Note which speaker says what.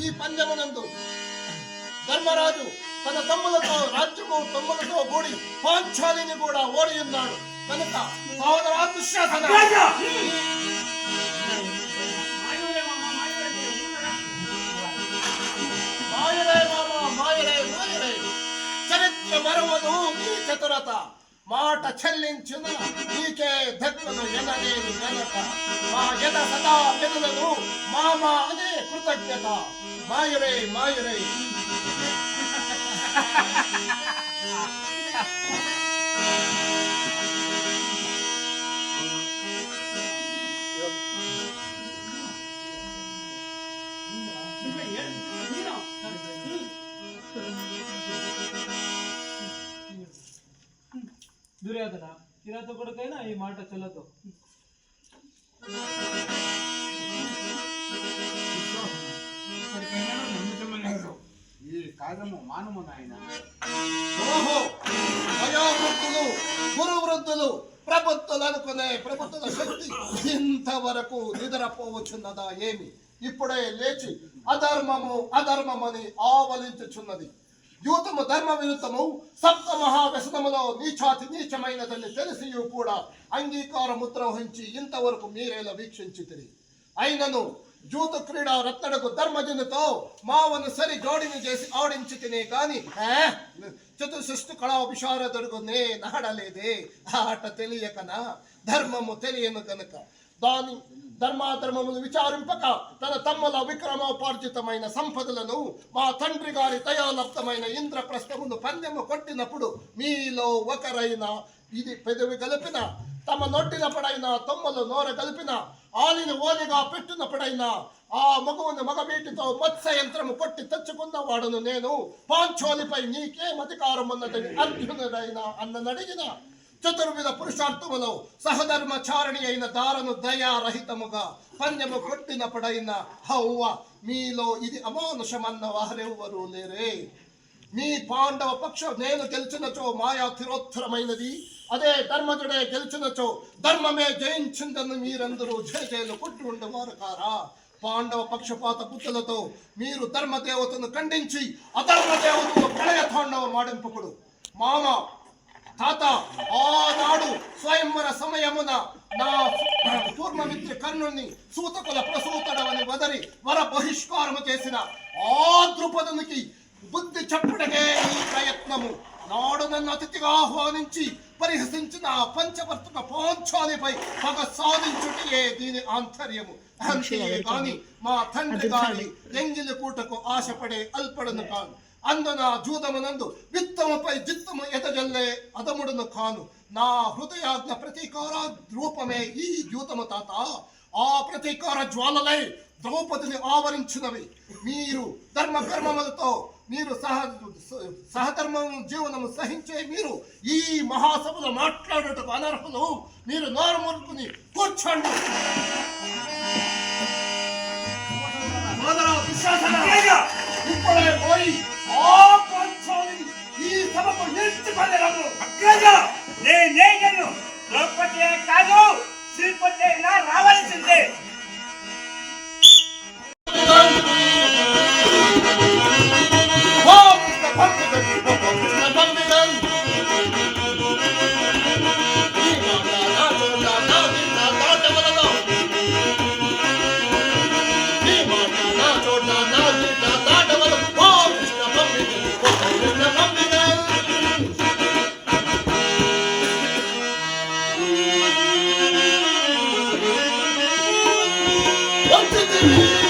Speaker 1: ఈ పందెమునందు ధర్మరాజు తన తమ్ములతో రాజ్యము తమ్ములతో కూడి పాంచాలిని కూడా ఓడి ఉన్నాడు కనుక సోదరా దుశ్శాసన చరిత్ర మరువదు నీ చతురత మాట చెల్లించిన నీకే దక్కును ఎనలేని ఘనత మా ఎద సదా పెదలను మామ అనే కృతజ్ఞత మాయురే మాయురే
Speaker 2: దుర్యోధన కిరాత కొడుకైనా ఈ మాట చెల్లతో
Speaker 3: ఈ కాదము మానము నాయన.
Speaker 1: ఓహో వయోవృద్ధులు గురువృద్ధులు ప్రబుద్ధులు అనుకునే ప్రభుత్వ శక్తి ఇంతవరకు నిద్రపోవచ్చున్నదా ఏమి? ఇప్పుడే లేచి అధర్మమని ఆవలించుచున్నది. యూతము ధర్మ విరుద్ధము సప్త మహావ్యసనములో నీచాతి నీచమైనదని తెలిసి కూడా అంగీకార ముద్ర వహించి ఇంతవరకు మీరేలా వీక్షించితిరి. అయినను జూత క్రీడా రత్తడకు ధర్మజనుతో మావను సరి జోడిని చేసి ఆడించి తినే కాని చతుశిష్టు కళా విశారదుడుకు నే నాడలేదే. ఆట తెలియకనా ధర్మము తెలియను కనుక దాని ధర్మాధర్మములు విచారింపక తన తమ్ముల విక్రమోపార్జితమైన సంపదలను మా తండ్రి గారి దయాలబ్ధమైన ఇంద్రప్రస్థమును పందెము కొట్టినప్పుడు మీలో ఒకరైనా ఇది పెదవి కలిపిన తమ నొట్టినప్పుడైనా తమ్ములు నోర కలిపిన ఆలిని ఓలిగా పెట్టినప్పుడైనా ఆ మగువును మగబీటితో మత్స్యయంత్రము కొట్టి తెచ్చుకున్న వాడును నేను. పాంచోలిపై నీకేం అధికారం ఉన్నదని అర్జునుడైనా అన్ననడిగిన చతుర్విధ పురుషార్థములో సహధర్మచారిణి అయిన దారను దయారహితముగా పందెము కొట్టినప్పుడైనా హవ్వ మీలో ఇది అమానుషమన్న వారెవ్వరూ లేరే. మీ పాండవ పక్షం నేను గెలిచినచో మాయా తిరోత్తరమైనది, అదే ధర్మజుడే గెలిచినచో ధర్మమే జయించిందని మీరందరూ జయజయలు కొట్టి ఉండేవారు కారా? పాండవ పక్షపాత బుద్ధులతో మీరు ధర్మదేవతను ఖండించి అధర్మదేవతను ప్రళయ తాండవ మాడింపుకుడు. మామ తాత ఆనాడు స్వయంవర సమయమున నా పూర్వమిత్రి కర్ణుని సూతకుల ప్రసూతడవని వదరి వర బహిష్కారము చేసిన ఆ ద్రుపదునికి బుద్ధి చెప్పుటకే ఈ ప్రయత్నము. నాడు నన్ను అతిథిగా ఆహ్వానించి పరిహసించిన పంచవర్తుక పాంచాలిపై పగ సాధించుటే దీని ఆంతర్యము. అంతే కాని మా తండ్రి గారి ఎంగిలి కూటకు ఆశపడే అల్పడను కాను. అందున జూదమునందు విత్తముపై జిత్తము ఎదజల్లే అదముడును కాను. నా హృదయాజ్ఞ ప్రతీకార రూపమే ఈ యూతము తాత. ఆ ప్రతీకార జ్వాలలై ద్రౌపదిని ఆవరించినవి. మీరు ధర్మ కర్మములతో మీరు సహధర్మము జీవనము సహించే మీరు ఈ మహాసభలో మాట్లాడటకు అనర్హులు. మీరు నోరు మురుకుని కూర్చోండి. ఇప్పుడే పోయి ఆ పంచాలి ఈ సభకు ఎంచుకొనరము.
Speaker 4: నేను ద్రౌపది కాదు, శ్రీపతి రావాల్సిందే.
Speaker 1: What did you